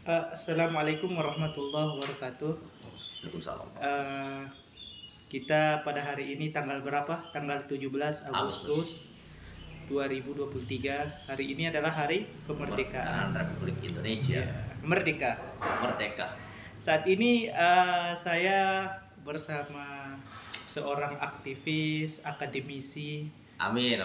Assalamualaikum warahmatullahi wabarakatuh. Waalaikumsalam. Eh, kita pada hari ini tanggal berapa? Tanggal 17 Agustus 2023. Hari ini adalah hari kemerdekaan Republik Indonesia. Ya, merdeka. Merdeka. Saat ini saya bersama seorang aktivis, akademisi. Amin.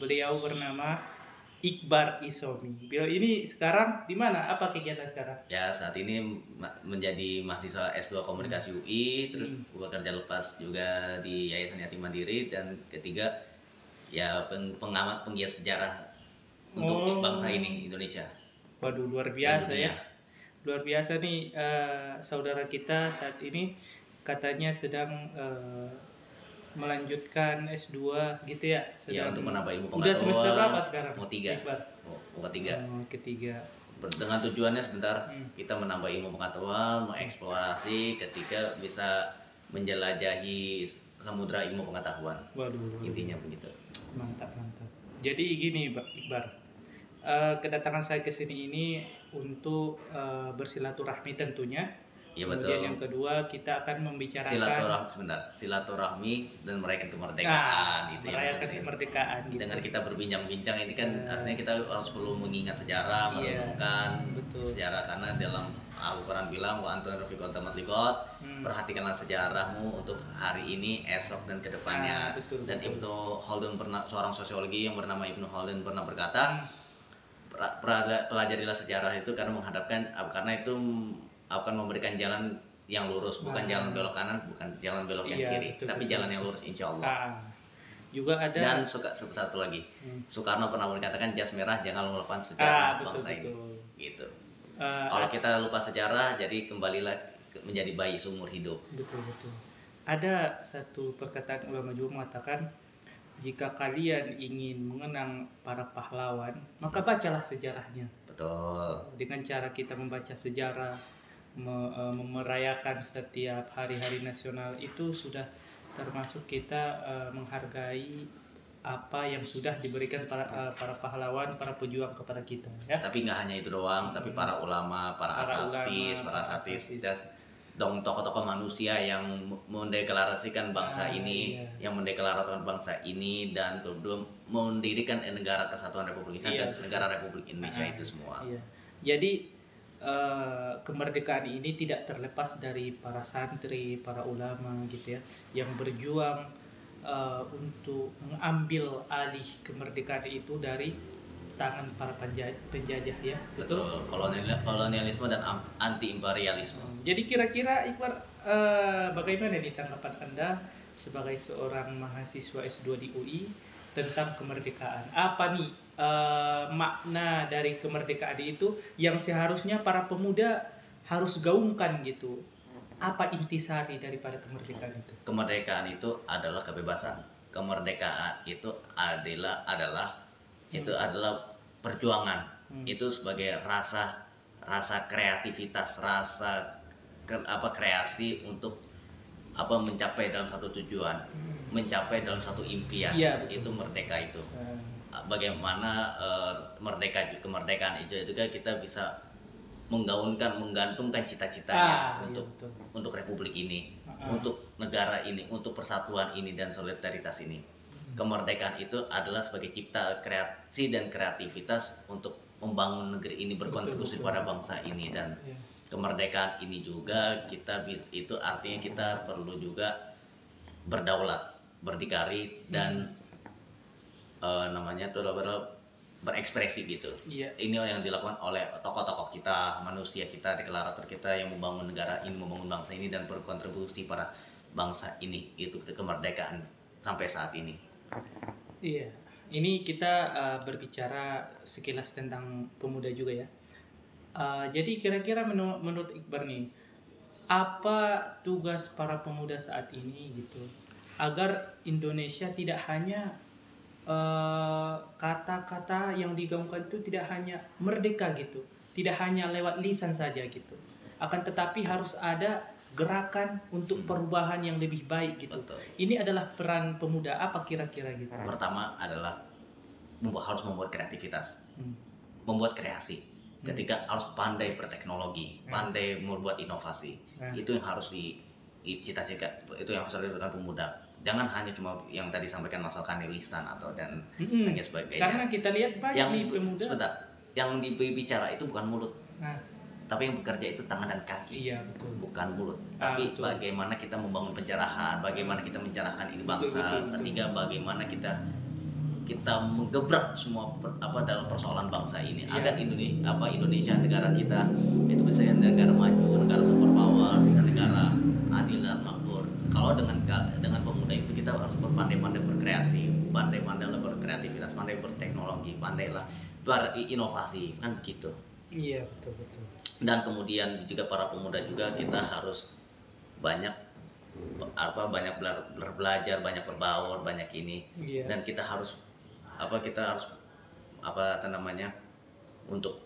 Beliau bernama Iqbar Isomi. Beliau ini sekarang di mana? Apa kegiatan sekarang? Ya, saat ini menjadi mahasiswa S2 Komunikasi UI, terus bekerja lepas juga di Yayasan Yatim Mandiri, dan ketiga ya penggiat sejarah untuk bangsa ini, Indonesia. Waduh, luar biasa ya. Luar biasa nih, saudara kita saat ini katanya sedang melanjutkan S2 gitu ya. Ya, untuk menambah ilmu pengetahuan. Udah semester berapa sekarang? Mau ketiga. Ketiga. Dengan tujuannya sebentar kita menambah ilmu pengetahuan, mengeksplorasi, ketika bisa menjelajahi samudra ilmu pengetahuan. Waduh. Intinya begitu. Mantap. Jadi gini, Iqbar. Kedatangan saya ke sini ini untuk bersilaturahmi tentunya. Ya, kemudian betul. Yang kedua kita akan membicarakan silaturahmi dan merayakan kemerdekaan. Merayakan kemerdekaan gitu. Dengan kita berbincang-bincang ini kan artinya kita harus perlu mengingat sejarah, merenungkan sejarah, karena dalam Al-Quran bilang wa antum rafiqun tamatliqat, perhatikanlah sejarahmu untuk hari ini, esok, dan kedepannya. Dan Ibnu Khaldun seorang sosiologi yang bernama Ibnu Khaldun pernah berkata, pelajarilah sejarah itu karena itu akan memberikan jalan yang lurus, bukan jalan belok kanan, bukan jalan belok yang kiri, tapi jalan yang lurus, insya Allah. Juga ada. Dan satu lagi, Soekarno pernah berkatakan, jas merah jangan melupakan sejarah bangsa ini. Gitu. Kalau kita lupa sejarah, jadi kembalilah menjadi bayi seumur hidup. Betul. Ada satu perkataan ulama juga mengatakan, jika kalian ingin mengenang para pahlawan, maka bacalah sejarahnya. Betul. Dengan cara kita membaca sejarah, merayakan setiap hari-hari nasional, itu sudah termasuk kita menghargai apa yang sudah diberikan para pahlawan, para pejuang kepada kita ya. Tapi nggak hanya itu doang, tapi para ulama, para asatis, dong, tokoh-tokoh manusia yang mendeklarasikan bangsa ini, yang mendeklarasikan bangsa ini, dan kedua mendirikan negara Kesatuan Republik Indonesia dan negara Republik Indonesia itu semua. Jadi kemerdekaan ini tidak terlepas dari para santri, para ulama gitu ya, yang berjuang untuk mengambil alih kemerdekaan itu dari tangan para penjajah ya. Betul. Kolonialisme dan anti imperialisme. Jadi kira-kira Iqbar, bagaimana nih tanggapan Anda sebagai seorang mahasiswa S2 di UI tentang kemerdekaan? Apa nih makna dari kemerdekaan itu yang seharusnya para pemuda harus gaungkan gitu? Apa intisari daripada kemerdekaan itu? Kemerdekaan itu adalah kebebasan. Kemerdekaan itu adalah perjuangan. Itu sebagai rasa kreativitas, kreasi untuk mencapai dalam satu tujuan, mencapai dalam satu impian. Itu merdeka itu. Bagaimana kemerdekaan itu juga kita bisa menggantungkan cita-citanya untuk republik ini, untuk negara ini, untuk persatuan ini dan solidaritas ini. Kemerdekaan itu adalah sebagai cipta kreasi dan kreativitas untuk membangun negeri ini, berkontribusi pada bangsa ini. Dan kemerdekaan ini juga itu artinya kita perlu juga berdaulat, berdikari, dan berekspresi gitu. Ini yang dilakukan oleh tokoh-tokoh kita, manusia kita, deklarator kita yang membangun negara ini, membangun bangsa ini, dan berkontribusi pada bangsa ini. Itu kemerdekaan sampai saat ini. Iya, ini kita berbicara sekilas tentang pemuda juga ya. Jadi kira-kira menurut Iqbar nih, apa tugas para pemuda saat ini gitu, agar Indonesia tidak hanya kata-kata yang digaungkan itu tidak hanya merdeka gitu, tidak hanya lewat lisan saja gitu, akan tetapi harus ada gerakan untuk perubahan yang lebih baik gitu. Betul. Ini adalah peran pemuda, apa kira-kira gitu? Pertama adalah harus membuat kreativitas, membuat kreasi. ketika harus pandai berteknologi, pandai membuat inovasi. Itu yang harus cita-cita, itu yang harus dilakukan pemuda. Jangan hanya cuma yang tadi sampaikan masalah lisan atau dan sebagainya. Karena kita lihat banyak yang nih pemuda. Sebentar, yang dibicara itu bukan mulut. Tapi yang bekerja itu tangan dan kaki. Iya, betul. Bukan mulut. Tapi betul. Bagaimana kita membangun pencerahan, bagaimana kita mencerahkan ini bangsa. Ketiga, bagaimana kita menggebrak semua dalam persoalan bangsa ini agar Indonesia negara kita itu bisa negara maju, negara superpower, bisa negara adil dan makmur. Kalau dengan pemuda itu kita harus berpandai-pandai berkreasi, pandai-pandai berkreativitas, pandai berteknologi, pandailah berinovasi, kan begitu. Iya, betul. Dan kemudian juga para pemuda juga kita harus banyak belajar, banyak berbaur, banyak ini. Dan kita harus untuk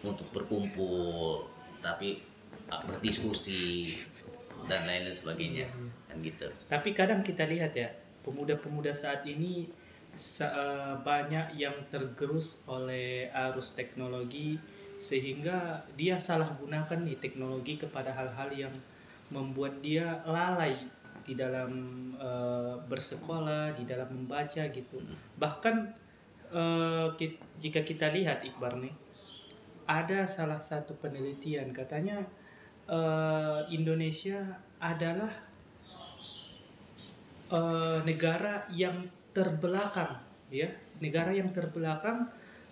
untuk berkumpul, tapi berdiskusi dan lain sebagainya, kan gitu. Tapi kadang kita lihat ya, pemuda-pemuda saat ini banyak yang tergerus oleh arus teknologi, sehingga dia salah gunakan nih teknologi kepada hal-hal yang membuat dia lalai di dalam bersekolah, di dalam membaca gitu. Bahkan jika kita lihat Iqbar nih, ada salah satu penelitian katanya Indonesia adalah negara yang terbelakang, ya, negara yang terbelakang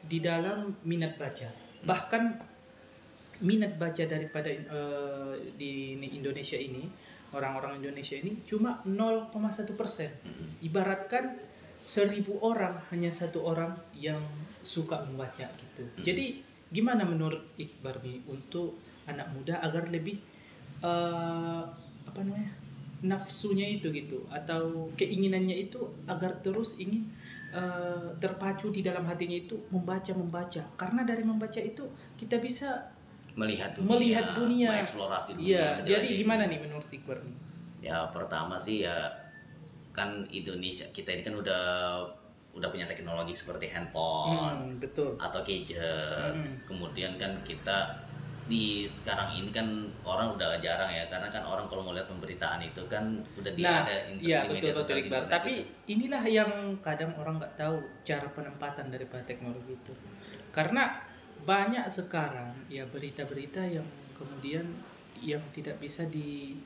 di dalam minat baca. Bahkan minat baca daripada di Indonesia ini, orang-orang Indonesia ini cuma 0,1%. Ibaratkan 1.000 orang hanya 1 orang yang suka membaca gitu. Jadi gimana menurut Iqbar nih untuk anak muda agar lebih nafsunya itu gitu, atau keinginannya itu agar terus ingin terpacu di dalam hatinya itu membaca, karena dari membaca itu kita bisa melihat dunia, mengeksplorasi dunia. Iya, jadi gimana nih menurut Iqbar nih? Ya pertama sih ya kan Indonesia kita ini kan udah punya teknologi seperti handphone, betul, atau gadget. Kemudian kan kita di sekarang ini kan orang udah jarang ya, karena kan orang kalau melihat pemberitaan itu kan udah ada di media sosial. Tapi inilah yang kadang orang nggak tahu cara penempatan daripada teknologi itu, karena banyak sekarang ya berita-berita yang kemudian yang tidak bisa di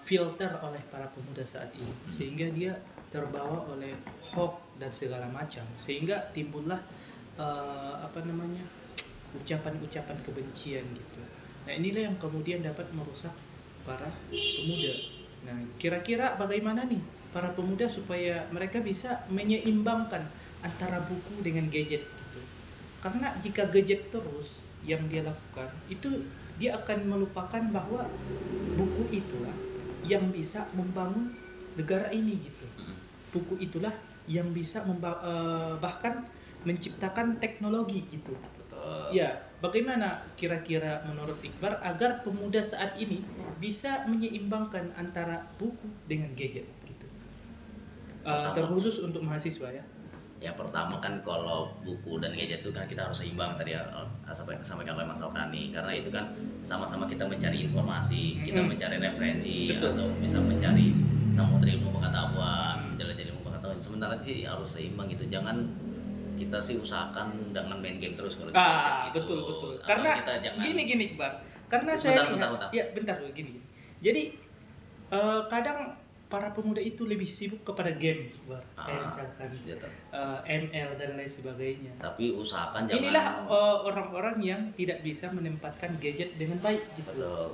filter oleh para pemuda saat ini, sehingga dia terbawa oleh hoax dan segala macam, sehingga timbullah ucapan-ucapan kebencian gitu. Nah, inilah yang kemudian dapat merusak para pemuda. Nah, kira-kira bagaimana nih para pemuda supaya mereka bisa menyeimbangkan antara buku dengan gadget gitu. Karena jika gadget terus yang dia lakukan, itu dia akan melupakan bahwa buku itulah yang bisa membangun negara ini gitu. Buku itulah yang bisa bahkan menciptakan teknologi gitu. Ya, bagaimana kira-kira menurut Iqbar agar pemuda saat ini bisa menyeimbangkan antara buku dengan gadget gitu? Terkhusus untuk mahasiswa ya. Ya pertama kan kalau buku dan gadget itu kan kita harus seimbang tadi ya, sampaikan oleh Mas Alkani, karena itu kan sama-sama kita mencari informasi, kita mencari referensi. Betul. Atau bisa mencari samudra ilmu pengetahuan, menjelajah ilmu pengetahuan. Sementara sih harus seimbang gitu, jangan kita sih usahakan jangan main game terus kalau gitu. Betul. Karena kita jangan gini Bar. Karena bentar. Ya, bentar gini. Jadi kadang para pemuda itu lebih sibuk kepada game, Bar. Kayak misalkan ML dan lain sebagainya. Tapi usahakan jangan. Inilah orang-orang yang tidak bisa menempatkan gadget dengan baik gitu. Betul.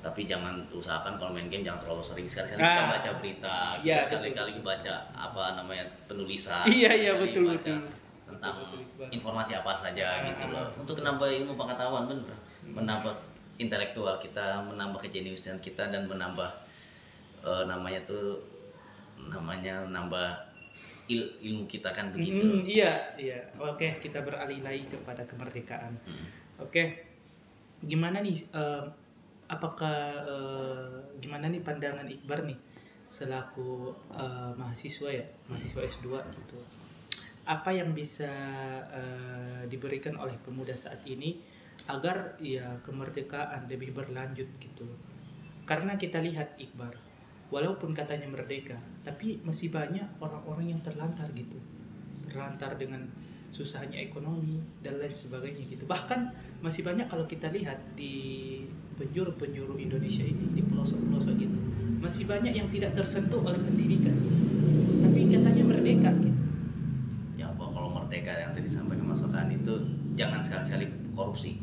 Tapi jangan usahakan kalau main game jangan terlalu sering. Sekali-sekali kita baca berita, kita sekali-kali baca penulisan. Iya, betul. Tentang informasi apa saja gitu loh. Untuk menambah ilmu pengetahuan, bener. Menambah intelektual kita, menambah kejeniusan kita, dan menambah nambah ilmu kita kan begitu. Iya. Oke, kita beralih lagi kepada kemerdekaan. Oke. Gimana nih? Apakah gimana nih pandangan Iqbar nih selaku mahasiswa ya, mahasiswa S2 gitu. Apa yang bisa diberikan oleh pemuda saat ini agar ya kemerdekaan lebih berlanjut gitu. Karena kita lihat Iqbal, walaupun katanya merdeka, tapi masih banyak orang-orang yang terlantar gitu. Terlantar dengan susahnya ekonomi dan lain sebagainya gitu. Bahkan masih banyak kalau kita lihat di penjuru-penjuru Indonesia ini, di pelosok-pelosok gitu, masih banyak yang tidak tersentuh oleh pendidikan. Tapi katanya merdeka gitu. Ya kalau merdeka yang tadi disampaikan Mas Okan itu jangan sekali-sekali korupsi.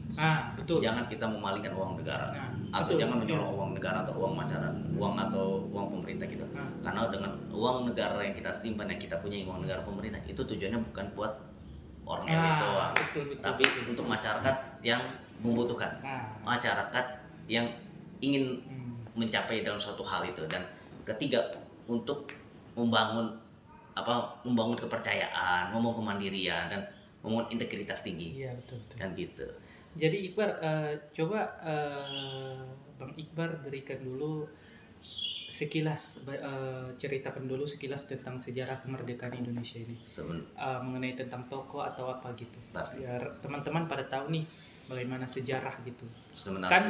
Betul. Jangan kita memalingkan uang negara. Atau betul. jangan menyolong uang negara atau uang masyarakat, uang atau uang pemerintah gitu. Karena dengan uang negara yang kita simpan, yang kita punya uang negara pemerintah, itu tujuannya bukan buat orang elit doang, betul, tapi untuk masyarakat yang membutuhkan, masyarakat yang ingin mencapai dalam suatu hal itu. Dan ketiga, untuk membangun kepercayaan, membangun kemandirian, dan membangun integritas tinggi. Iya, betul. Kan gitu. Jadi Iqbal, coba Bang Iqbal berikan dulu sekilas, ceritakan dulu sekilas tentang sejarah kemerdekaan Indonesia ini. Mengenai tentang tokoh atau apa gitu. Pasti. Biar teman-teman pada tahu nih bagaimana sejarah gitu. Sebenarnya Kan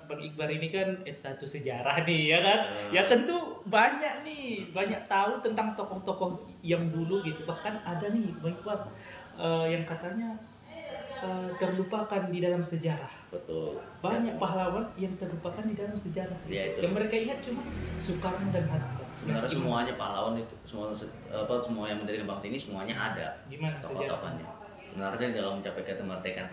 Bang Iqbal ini kan S1 sejarah nih ya kan. Ya tentu banyak tahu tentang tokoh-tokoh yang dulu gitu. Bahkan ada nih Bang Iqbal yang katanya terlupakan di dalam sejarah. Betul. Banyak pahlawan yang terlupakan di dalam sejarah. Ya, itu. Yang mereka ingat cuma Soekarno dan Hatta. Sebenarnya semuanya pahlawan itu, semua yang mendirikan bangsa ini semuanya ada. Gimana tokoh-tokohnya? Sebenarnya dalam mencapai kemerdekaan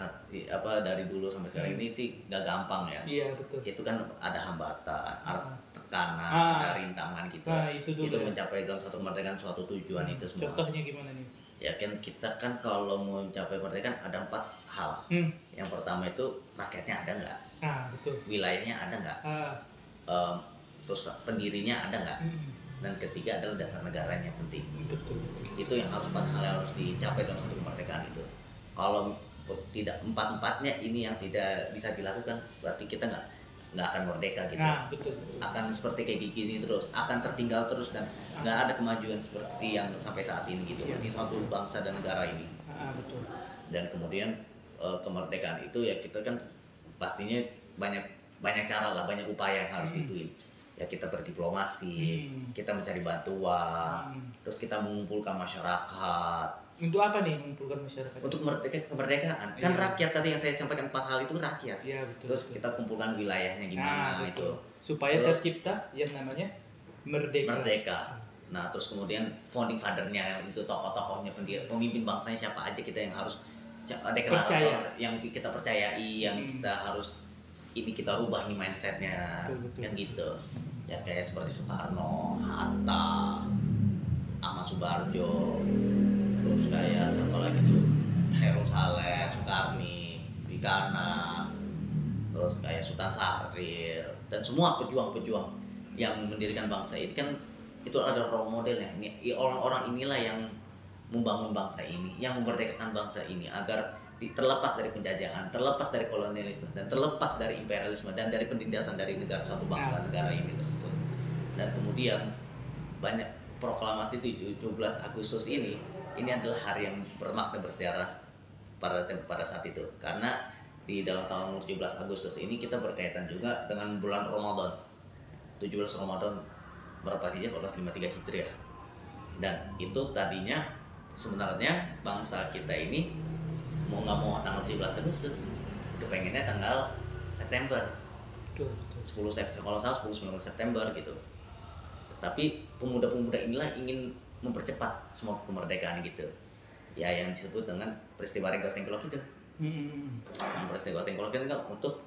dari dulu sampai sekarang ini sih gak gampang ya. Iya, betul. Itu kan ada hambatan, ada tekanan, ada rintangan gitu. Itu mencapai dalam suatu kemerdekaan, suatu tujuan itu semua. Contohnya gimana nih? Ya kan kita kan kalau mau mencapai kemerdekaan ada 4 hal. Yang pertama itu rakyatnya ada nggak? Betul. Wilayahnya ada nggak? Terus pendirinya ada nggak? Dan ketiga adalah dasar negaranya penting. Betul. Itu yang harus 4 hal yang harus dicapai dalam suatu kemerdekaan itu. Kalau tidak 4-4-nya ini yang tidak bisa dilakukan, berarti kita nggak akan merdeka gitu. Betul. Akan seperti kayak gini terus, akan tertinggal terus, dan nggak ada kemajuan seperti yang sampai saat ini gitu. Berarti suatu bangsa dan negara ini. Betul. Dan kemudian kemerdekaan itu ya kita kan pastinya banyak cara lah, banyak upaya yang harus dituin. Ya kita berdiplomasi, kita mencari bantuan, terus kita mengumpulkan masyarakat. Untuk apa nih mengumpulkan masyarakat? Untuk kemerdekaan. Kan rakyat tadi yang saya sampaikan 4 hal itu rakyat. Iya, betul. Terus kita kumpulkan wilayahnya gimana itu. Supaya tercipta yang namanya merdeka. Nah, terus kemudian founding father-nya itu tokoh-tokohnya, pemimpin bangsanya siapa aja kita yang harus deklarator, yang kita percayai, yang kita harus kita rubah nih mindsetnya. Betul. Kan gitu. Ya kayak seperti Soekarno, Hatta, Ahmad Subarjo, terus kayak siapa lagi tuh, Hairul Saleh, Sukarni, Bikana, terus kayak Sultan Syahrir, dan semua pejuang-pejuang yang mendirikan bangsa ini kan itu ada role modelnya. Ini orang-orang inilah yang membangun bangsa ini, yang memerdekakan bangsa ini agar terlepas dari penjajahan, terlepas dari kolonialisme, dan terlepas dari imperialisme, dan dari penindasan dari suatu bangsa negara ini tersebut. Dan kemudian banyak proklamasi 17 Agustus ini adalah hari yang bermakna bersejarah pada saat itu, karena di dalam tahun 17 Agustus ini kita berkaitan juga dengan bulan Ramadan. 17 Ramadan berapa Hijriah? 1453 Hijriah. Dan itu tadinya sebenarnya bangsa kita ini mau nggak mau tanggal 17 Agustus, kepengennya tanggal September. Betul. 10 September, kalau salah 10-19 September gitu. Tapi pemuda-pemuda inilah ingin mempercepat semua kemerdekaan gitu. Ya yang disebut dengan peristiwa Rengas Dengklok itu. Peristiwa Rengas Dengklok itu kan untuk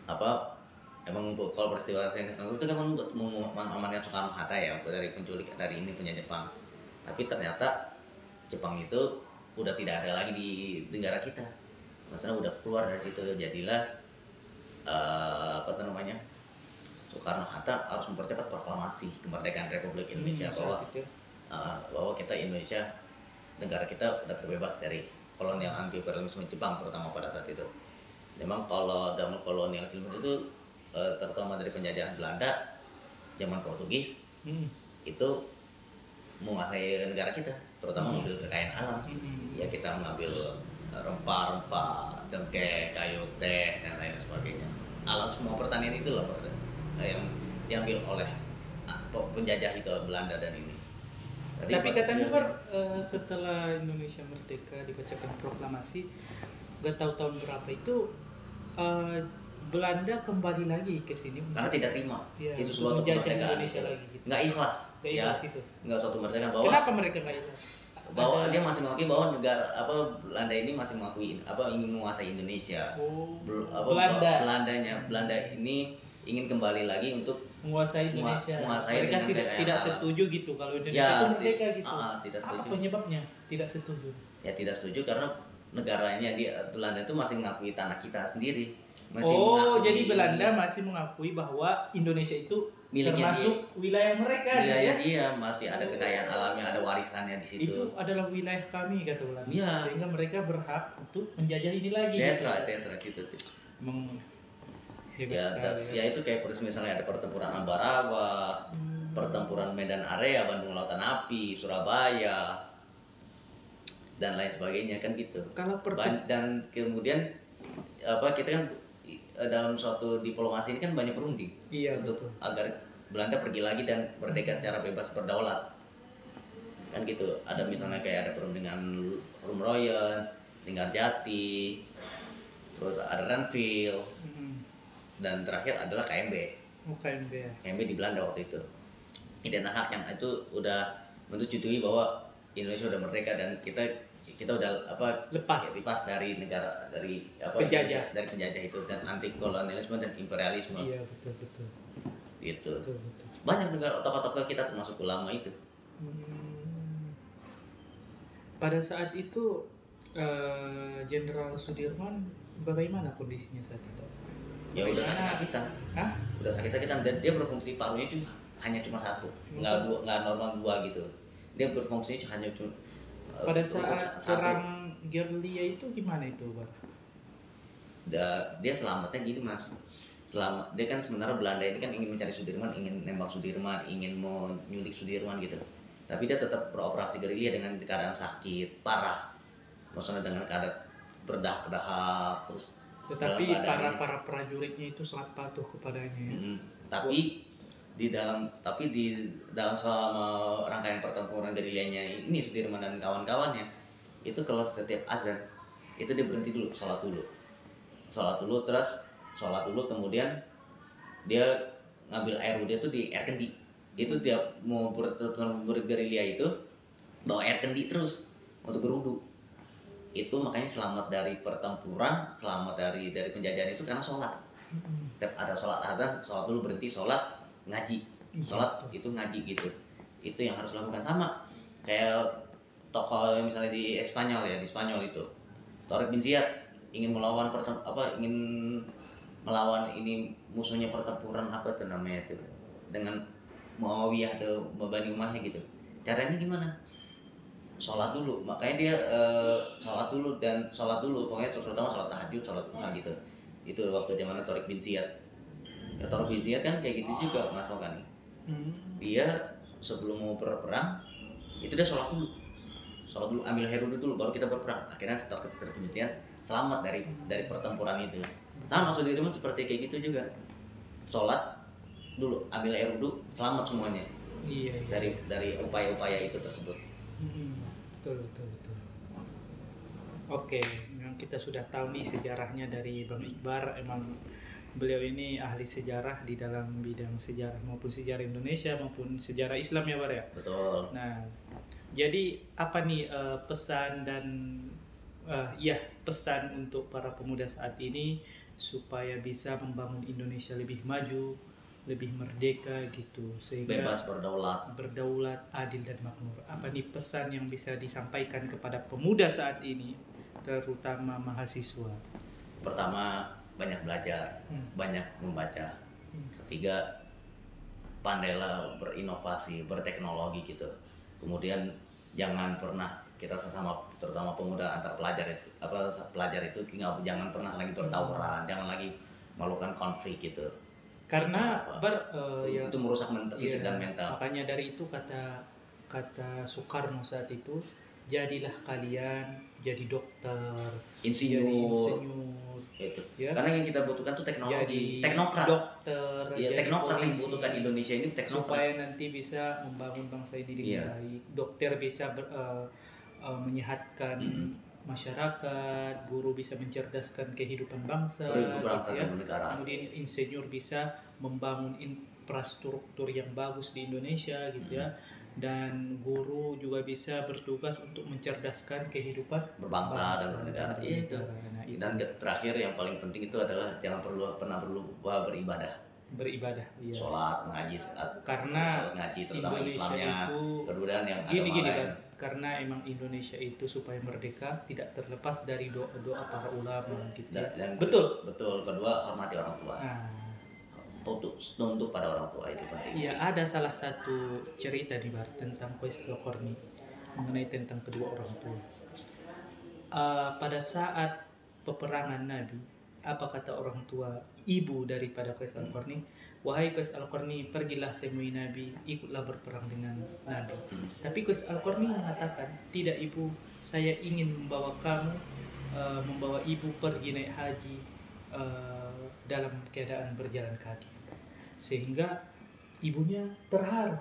apa? Emang kalau peristiwa Rengas Dengklok itu kan untuk mengamankan Soekarno Hatta ya dari penculik, dari ini punya Jepang. Tapi ternyata Jepang itu udah tidak ada lagi di negara kita. Maksudnya udah keluar dari situ, jadilah Soekarno Hatta harus mempercepat proklamasi kemerdekaan Republik Indonesia bahwa kita Indonesia, negara kita udah terbebas dari kolonial anti imperialisme Jepang terutama pada saat itu. Memang kalau dalam kolonialisme itu terutama dari penjajahan Belanda, zaman Portugis Hmm. itu menguasai negara kita, terutama mengambil kekayaan alam. Ya kita mengambil rempah-rempah, cengkeh, kayu, teh dan lain sebagainya. Alam semua pertanian itulah yang diambil oleh penjajah itu, Belanda dan ini. Jadi, Tapi katanya setelah Indonesia merdeka dibacakan proklamasi, gak tahu tahun berapa itu eh, Belanda kembali lagi ke sini karena tidak terima ya, itu suatu kemerdekaan itu gitu. nggak ikhlas ya, Itu. nggak suatu kemerdekaan bahwa kenapa mereka nggak ikhlas? Bahwa dia masih mengakui bahwa negara Belanda ini masih mengakui ingin menguasai Indonesia. Belanda ini ingin kembali lagi untuk menguasai Indonesia. Mereka tidak setuju gitu kalau Indonesia itu merdeka gitu. Tidak setuju. Apa penyebabnya tidak setuju? Ya tidak setuju karena negaranya Belanda itu masih mengakui tanah kita sendiri. Jadi Belanda masih mengakui bahwa Indonesia itu miliknya termasuk wilayah mereka. Wilayah dia masih ada kekayaan alamnya, ada warisannya di situ. Itu adalah wilayah kami kata Belanda. Ya. Sehingga mereka berhak untuk menjajah ini lagi. Tesra gitu. Ya itu kayak misalnya ada pertempuran Ambarawa, pertempuran Medan Area, Bandung Lautan Api, Surabaya dan lain sebagainya kan gitu. Dan kemudian kita kan dalam suatu diplomasi ini kan banyak berunding untuk agar Belanda pergi lagi dan merdeka secara bebas berdaulat kan gitu. Ada misalnya kayak ada perundingan Rumroyen, Linggarjati, terus ada Renville, dan terakhir adalah KMB. KMB di Belanda waktu itu. Dan hak yang itu udah menyetujui bahwa Indonesia udah merdeka dan kita udah lepas dari negara dari penjajah itu dan anti kolonialisme dan imperialisme. Iya betul. Gitu. Betul. Banyak negara tokoh-tokoh kita termasuk ulama itu. Pada saat itu Jenderal Sudirman bagaimana kondisinya saat itu? Ya udah sakit-sakitan. Udah sakit-sakitan dan dia berfungsi parunya hanya cuma satu, nggak normal dua gitu. Dia berfungsinya hanya cuma pada saat perang gerilya itu gimana itu, Bang? Dia selamatnya gini, Mas. Dia kan sebenarnya Belanda ini kan ingin mencari Sudirman, ingin nembak Sudirman, ingin mau nyulik Sudirman gitu. Tapi dia tetap beroperasi gerilya dengan keadaan sakit parah. Maksudnya dengan keadaan berdah-dahak terus. Tetapi para prajuritnya itu sangat patuh kepadanya. Tapi di dalam selama rangkaian pertempuran gerilyanya ini Sudirman dan kawan-kawannya itu kalau setiap azan itu dia berhenti dulu, sholat dulu kemudian dia ngambil air wudhu itu di air kendi. Itu dia mau bergerilya itu bawa air kendi terus untuk berwudhu. Itu makanya selamat dari pertempuran, selamat dari penjajahan itu karena sholat. Setiap ada sholat azan, sholat dulu, berhenti sholat, ngaji. Sholat itu ngaji gitu. Itu yang harus dilakukan. Sama kayak tokoh misalnya di Spanyol di Spanyol itu Tariq bin Ziyad ingin melawan ini musuhnya pertempuran apa itu namanya itu dengan Muawiyah ke Bani Umayyah gitu. Caranya gimana? Sholat dulu, makanya dia sholat dulu pokoknya terutama sholat tahajud, sholat duha gitu. Itu waktu zaman Tariq bin Ziyad. Tariq bin Ziyad kan kayak gitu juga Mas Okan. Dia sebelum mau berperang itu dia sholat dulu, ambil air wudhu dulu baru kita berperang. Akhirnya setelah kita terkemudian selamat dari pertempuran itu. Sama Sudirman seperti kayak gitu juga, sholat dulu, ambil air wudhu, selamat semuanya. Iya. Dari upaya-upaya itu tersebut. Betul. Oke, yang kita sudah tahu nih sejarahnya dari Bang Iqbar. Emang beliau ini ahli sejarah di dalam bidang sejarah maupun sejarah Indonesia maupun sejarah Islam ya, Bar ya. Betul. Nah, jadi apa nih pesan untuk para pemuda saat ini supaya bisa membangun Indonesia lebih maju, lebih merdeka gitu, sehingga bebas berdaulat, adil dan makmur. Apa nih pesan yang bisa disampaikan kepada pemuda saat ini, terutama mahasiswa? Pertama, banyak belajar, banyak membaca. Ketiga, pandailah berinovasi, berteknologi gitu. Kemudian jangan pernah kita sesama, terutama pemuda antar pelajar itu jangan pernah lagi bertawuran, jangan lagi melakukan konflik gitu. Karena itu merusak fisik dan mental. Makanya dari itu kata Soekarno saat itu, jadilah kalian jadi dokter, insinyur. jadi insinyur. Itu. Ya. Karena yang kita butuhkan tuh teknologi, teknokrat. Dokter, ya, teknokrat yang dibutuhkan Indonesia ini teknokrat. Supaya nanti bisa membangun bangsa ini dengan baik. Dokter bisa menyehatkan masyarakat, guru bisa mencerdaskan kehidupan bangsa, gitu ya. Kemudian insinyur bisa membangun infrastruktur yang bagus di Indonesia, gitu ya. Dan guru juga bisa bertugas untuk mencerdaskan kehidupan berbangsa dan bernegara. Dan terakhir yang paling penting itu adalah jangan pernah lupa beribadah. Iya. Sholat, ngaji, karena sholat ngaji terutama Indonesia Islamnya. Itu, kemudian yang gini kan, karena emang Indonesia itu supaya merdeka tidak terlepas dari doa para ulama gitu. Dan betul. Kedua, hormati orang tua. Untuk pada orang tua itu penting. Iya, ada salah satu cerita di Bar tentang Qais Al-Qarni mengenai tentang kedua orang tua. Pada saat peperangan Nabi, apa kata orang tua ibu daripada Qais Al-Qarni? Wahai Qais Al-Qarni, pergilah temui Nabi, ikutlah berperang dengan Nabi. Tapi Qais Al-Qarni mengatakan, tidak ibu, saya ingin membawa kamu, membawa ibu pergi naik haji dalam keadaan berjalan kaki. Sehingga ibunya terharu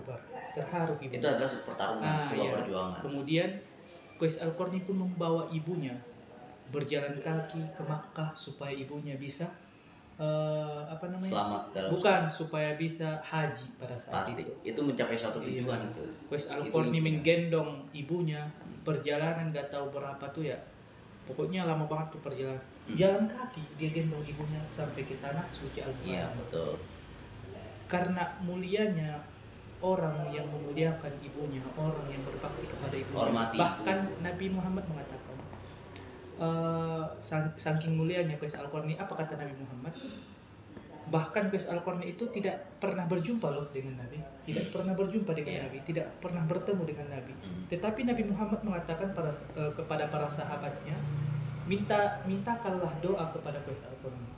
ibunya. Itu adalah pertarungan, sebuah perjuangan. Kemudian Qais Al-Qarni pun membawa ibunya berjalan kaki ke Makkah supaya ibunya bisa selamat dalam supaya bisa haji pada saat pasti. Itu mencapai suatu tujuan itu. Qais Al-Qarni menggendong ibunya perjalanan gak tahu berapa tuh ya. Pokoknya lama banget tuh perjalanan. Jalan kaki dia gendong ibunya sampai ke tanah suci Al-Quran. Iya, betul. Karena mulianya orang yang memuliakan ibunya, orang yang berbakti kepada ibunya. Bahkan Nabi Muhammad mengatakan, saking mulianya Qais Al-Qarni, apa kata Nabi Muhammad? Bahkan Qais Al-Qarni itu tidak pernah berjumpa loh dengan Nabi, tidak pernah berjumpa dengan Nabi, tidak pernah bertemu dengan Nabi. Tetapi Nabi Muhammad mengatakan kepada para sahabatnya, mintakanlah doa kepada Qais Al-Qarni.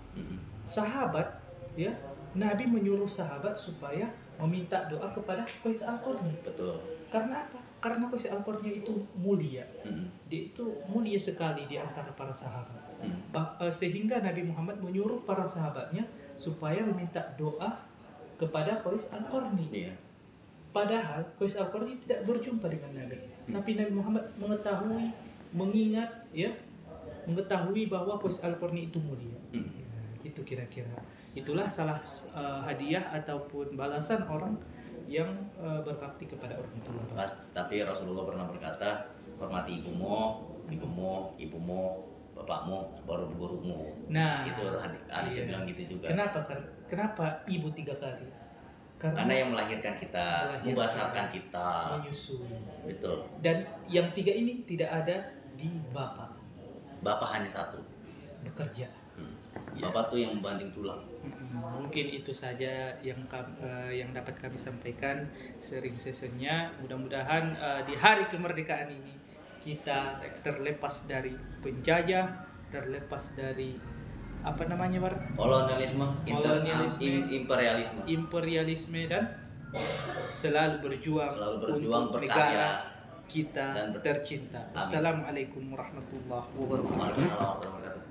Sahabat, ya, Nabi menyuruh sahabat supaya meminta doa kepada Qais Al-Qarni. Betul. Karena apa? Karena Qais Al-Qarni itu mulia. Dia itu mulia sekali di antara para sahabat. Sehingga Nabi Muhammad menyuruh para sahabatnya supaya meminta doa kepada Qais Al-Qarni. Padahal Qais Al-Qarni tidak berjumpa dengan Nabi. Tapi Nabi Muhammad mengetahui bahwa Qais Al-Qarni itu mulia. Itu kira-kira. Itulah salah hadiah ataupun balasan orang yang berbakti kepada orang tua. Tapi Rasulullah pernah berkata, hormati ibumu, bapakmu, baru gurumu. Nah, itu hadisnya bilang gitu juga. Kenapa ibu 3 kali? Karena yang melahirkan kita, membesarkan kita, menyusui. Betul. Dan yang 3 ini tidak ada di bapak. Bapak hanya satu, bekerja. Bapak tuh yang membanting tulang. Mungkin itu saja yang dapat kami sampaikan sharing sessionnya. Mudah-mudahan di hari kemerdekaan ini kita terlepas dari penjajah, terlepas dari kolonialisme, imperialisme dan selalu berjuang untuk negara kita dan tercinta. Assalamualaikum warahmatullahi wabarakatuh.